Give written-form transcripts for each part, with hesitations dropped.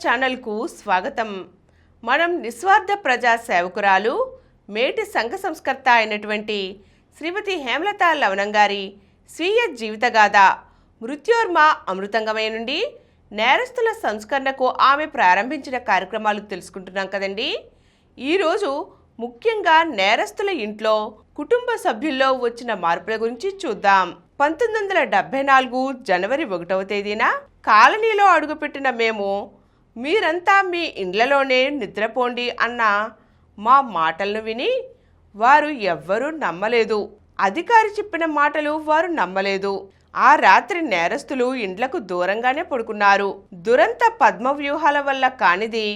ఛానల్కు స్వాగతం. మనం నిస్వార్థ ప్రజా సేవకురాలు మేటి సంఘ సంస్కర్త అయినటువంటి శ్రీమతి హేమలత లవణం గారి స్వీయ జీవితగాథ మృత్యోర్మ అమృతంగమయ నుండి నేరస్తుల సంస్కరణకు ఆమె ప్రారంభించిన కార్యక్రమాలు తెలుసుకుంటున్నాం కదండి. ఈరోజు ముఖ్యంగా నేరస్తుల ఇంట్లో కుటుంబ సభ్యుల్లో వచ్చిన మార్పుల గురించి చూద్దాం. 1974 జనవరి 1వ తేదీన కాలనీలో అడుగుపెట్టిన మేము మీరంతా మీ ఇండ్లలోనే నిద్రపోండి అన్న మా మాటలను విని వారు ఎవ్వరూ నమ్మలేదు. అధికారి చెప్పిన మాటలు వారు నమ్మలేదు. ఆ రాత్రి నేరస్తులు ఇండ్లకు దూరంగానే పడుకున్నారు. దురంత పద్మవ్యూహాల వల్ల కానిది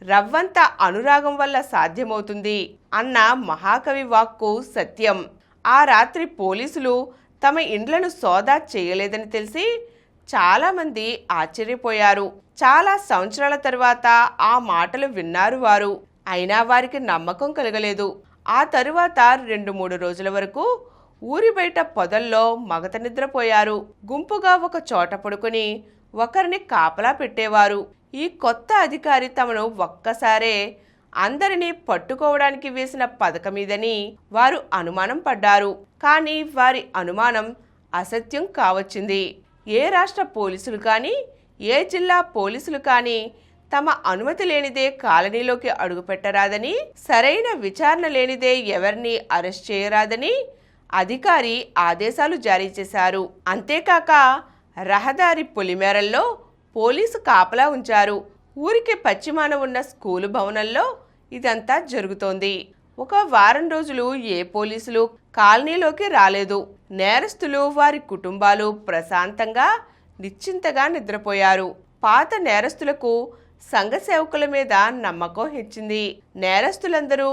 రవ్వంత అనురాగం వల్ల సాధ్యమవుతుంది అన్న మహాకవి వాక్కు సత్యం. ఆ రాత్రి పోలీసులు తమ ఇండ్లను సోదా చేయలేదని తెలిసి చాలామంది ఆశ్చర్యపోయారు. చాలా సంవత్సరాల తరువాత ఆ మాటలు విన్నారు వారు. అయినా వారికి నమ్మకం కలగలేదు. ఆ తరువాత 2-3 రోజుల వరకు ఊరి బయట పొదల్లో మగత నిద్రపోయారు. గుంపుగా ఒక చోట పడుకొని ఒకరిని కాపలా పెట్టేవారు. ఈ కొత్త అధికారి తమను ఒక్కసారే అందరినీ పట్టుకోవడానికి వేసిన పథకమీదని వారు అనుమానం పడ్డారు. కానీ వారి అనుమానం అసత్యం కావచ్చింది. ఏ రాష్ట్ర పోలీసులు కానీ ఏ జిల్లా పోలీసులు కానీ తమ అనుమతి లేనిదే కాలనీలోకి అడుగుపెట్టరాదని, సరైన విచారణ లేనిదే ఎవరిని అరెస్ట్ చేయరాదని అధికారి ఆదేశాలు జారీ చేశారు. అంతేకాక రహదారి పొలిమేరల్లో పోలీసు కాపలా ఉంచారు. ఊరికి పశ్చిమాన ఉన్న స్కూలు భవనంలో ఇదంతా జరుగుతోంది. ఒక వారం రోజులు ఏ పోలీసులు కాలనీలోకి రాలేదు. నేరస్తులు వారి కుటుంబాలు ప్రశాంతంగా నిశ్చింతగా నిద్రపోయారు. పాత నేరస్తులకు సంఘ సేవకుల మీద నమ్మకం హెచ్చింది. నేరస్తులందరూ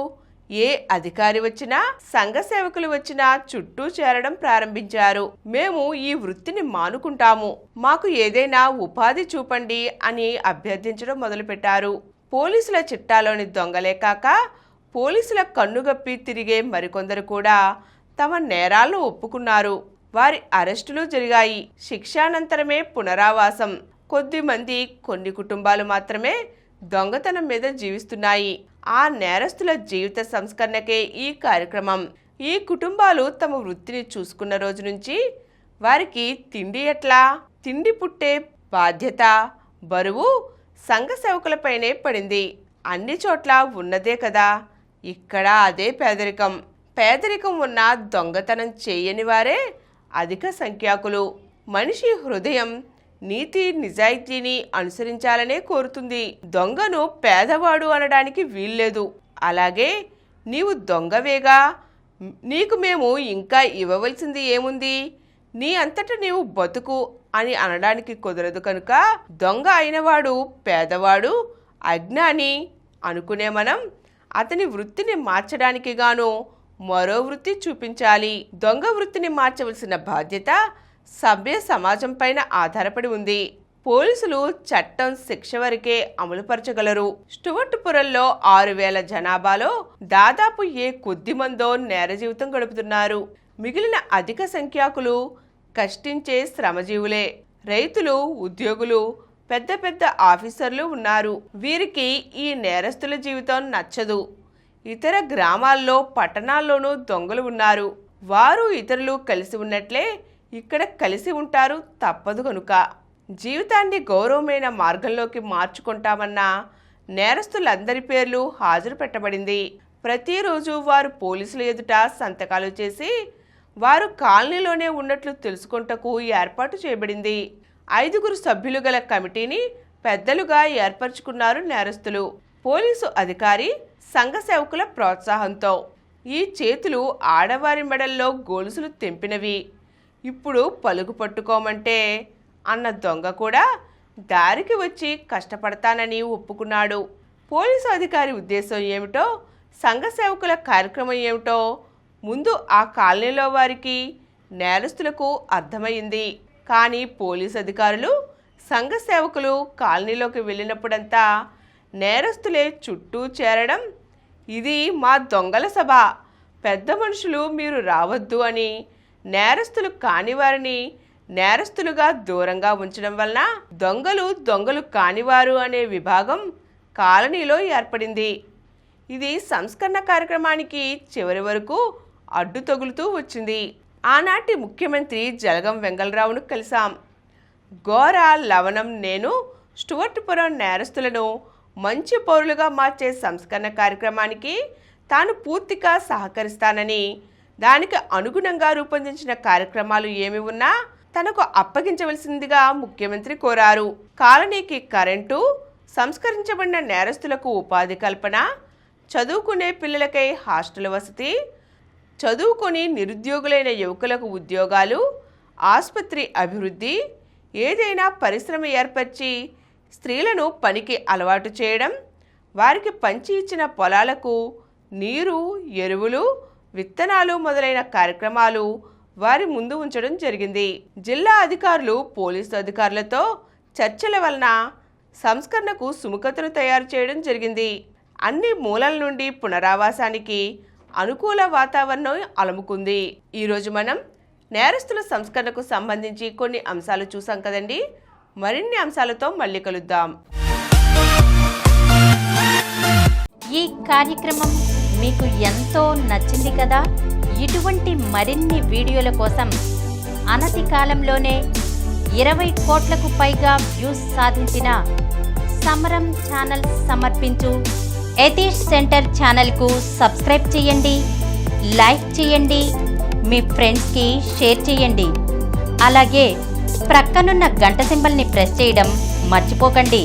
ఏ అధికారి వచ్చినా సంఘ సేవకులు వచ్చినా చుట్టూ చేరడం ప్రారంభించారు. మేము ఈ వృత్తిని మానుకుంటాము, మాకు ఏదైనా ఉపాధి చూపండి అని అభ్యర్థించడం మొదలుపెట్టారు. పోలీసుల చిట్టాలోని దొంగలే కాక పోలీసుల కన్నుగప్పి తిరిగే మరికొందరు కూడా తమ నేరాలను ఒప్పుకున్నారు. వారి అరెస్టులు జరిగాయి. శిక్షానంతరమే పునరావాసం. కొన్ని కుటుంబాలు మాత్రమే దొంగతనం మీద జీవిస్తున్నాయి. ఆ నేరస్తుల జీవిత సంస్కరణకే ఈ కార్యక్రమం. ఈ కుటుంబాలు తమ వృత్తిని చూసుకున్న రోజు నుంచి వారికి తిండి ఎట్లా, తిండి పుట్టే బాధ్యత, బరువు సంఘ సేవకులపైనే పడింది. అన్ని చోట్ల ఉన్నదే కదా, ఇక్కడ అదే పేదరికం. పేదరికం ఉన్న దొంగతనం చేయని వారే అధిక సంఖ్యాకులు. మనిషి హృదయం నీతి నిజాయితీని అనుసరించాలనే కోరుతుంది. దొంగను పేదవాడు అనడానికి వీల్లేదు. అలాగే నీవు దొంగవేగా, నీకు మేము ఇంకా ఇవ్వవలసింది ఏముంది, నీ అంతట నీవు బతుకు అని అనడానికి కుదరదు. కనుక దొంగ అయినవాడు పేదవాడు, అజ్ఞాని అనుకునే మనం అతని వృత్తిని మార్చడానికి గాను మరో వృత్తి చూపించాలి. దొంగ వృత్తిని మార్చవలసిన బాధ్యత సభ్య సమాజం పైన ఆధారపడి ఉంది. పోలీసులు చట్టం శిక్ష వరకే అమలుపరచగలరు. స్టువర్ట్పురంలో 6000 జనాభాలో దాదాపు కొద్ది మందో నేర జీవితం గడుపుతున్నారు. మిగిలిన అధిక సంఖ్యాకులు కష్టించే శ్రమజీవులే. రైతులు, ఉద్యోగులు, పెద్ద పెద్ద ఆఫీసర్లు ఉన్నారు. వీరికి ఈ నేరస్తుల జీవితం నచ్చదు. ఇతర గ్రామాల్లో, పట్టణాల్లోనూ దొంగలు ఉన్నారు. వారు ఇతరులు కలిసి ఉన్నట్లే ఇక్కడ కలిసి ఉంటారు. తప్పదు కనుక జీవితాన్ని గౌరవమైన మార్గంలోకి మార్చుకుంటామన్న నేరస్తులందరి పేర్లు హాజరు పెట్టబడింది. ప్రతిరోజు వారు పోలీసుల ఎదుట సంతకాలు చేసి వారు కాలనీలోనే ఉన్నట్లు తెలుసుకుంటకు ఏర్పాటు చేయబడింది. 5 సభ్యులు గల కమిటీని పెద్దలుగా ఏర్పరచుకున్నారు నేరస్తులు. పోలీసు అధికారి సంఘ సేవకుల ప్రోత్సాహంతో. ఈ చేతులు ఆడవారి మెడల్లో గొలుసులు తెంపినవి. ఇప్పుడు పలుగు పట్టుకోమంటే అన్న దొంగ కూడా దారికి వచ్చి కష్టపడతానని ఒప్పుకున్నాడు. పోలీసు అధికారి ఉద్దేశం ఏమిటో, సంఘ సేవకుల కార్యక్రమం ఏమిటో ముందు ఆ కాలనీలో వారికి, నేరస్తులకు అర్థమైంది. కానీ పోలీసు అధికారులు, సంఘ సేవకులు కాలనీలోకి వెళ్ళినప్పుడంతా నేరస్తులే చుట్టూ చేరడం, ఇది మా దొంగల సభ, పెద్ద మనుషులు మీరు రావద్దు అని, నేరస్తులు కాని వారిని నేరస్తులుగా దూరంగా ఉంచడం వలన దొంగలు కానివారు అనే విభాగం కాలనీలో ఏర్పడింది. ఇది సంస్కరణ కార్యక్రమానికి చివరి వరకు అడ్డు తగులుతూ వచ్చింది. ఆనాటి ముఖ్యమంత్రి జలగం వెంగళరావును కలిశాం. ఘోర లవణం నేను స్టువర్ట్పురం నేరస్తులను మంచి పౌరులుగా మార్చే సంస్కరణ కార్యక్రమానికి తాను పూర్తిగా సహకరిస్తానని, దానికి అనుగుణంగా రూపొందించిన కార్యక్రమాలు ఏమి ఉన్నా తనకు అప్పగించవలసిందిగా ముఖ్యమంత్రి కోరారు. కాలనీకి కరెంటు, సంస్కరించబడిన నేరస్తులకు ఉపాధి కల్పన, చదువుకునే పిల్లలకై హాస్టల్ వసతి, చదువుకొని నిరుద్యోగులైన యువకులకు ఉద్యోగాలు, ఆసుపత్రి అభివృద్ధి, ఏదైనా పరిశ్రమ ఏర్పరిచి స్త్రీలను పనికి అలవాటు చేయడం, వారికి పంచి ఇచ్చిన పొలాలకు నీరు, ఎరువులు, విత్తనాలు మొదలైన కార్యక్రమాలు వారి ముందు ఉంచడం జరిగింది. జిల్లా అధికారులు, పోలీసు అధికారులతో చర్చల వలన సంస్కరణకు సుముఖతను తయారు చేయడం జరిగింది. అన్ని మూలల నుండి పునరావాసానికి అనుకూల వాతావరణం అలముకుంది. ఈరోజు మనం నేరస్తుల సంస్కరణకు సంబంధించి కొన్ని అంశాలు చూసాం కదండి. మరిన్ని అంశాలతో మళ్ళీ కలుద్దాం. ఈ కార్యక్రమం మీకు ఎంతో నచ్చింది కదా. ఇటువంటి మరిన్ని వీడియోల కోసం అనతి కాలంలోనే 20 కోట్లకు పైగా వ్యూస్ సాధించిన సమరం ఛానల్ సమర్పించు యతీష్ సెంటర్ ఛానల్కు సబ్స్క్రైబ్ చేయండి, లైక్ చేయండి, మీ ఫ్రెండ్స్కి షేర్ చేయండి. అలాగే ప్రక్కనున్న గంట సింబల్ని ప్రెస్ చేయడం మర్చిపోకండి.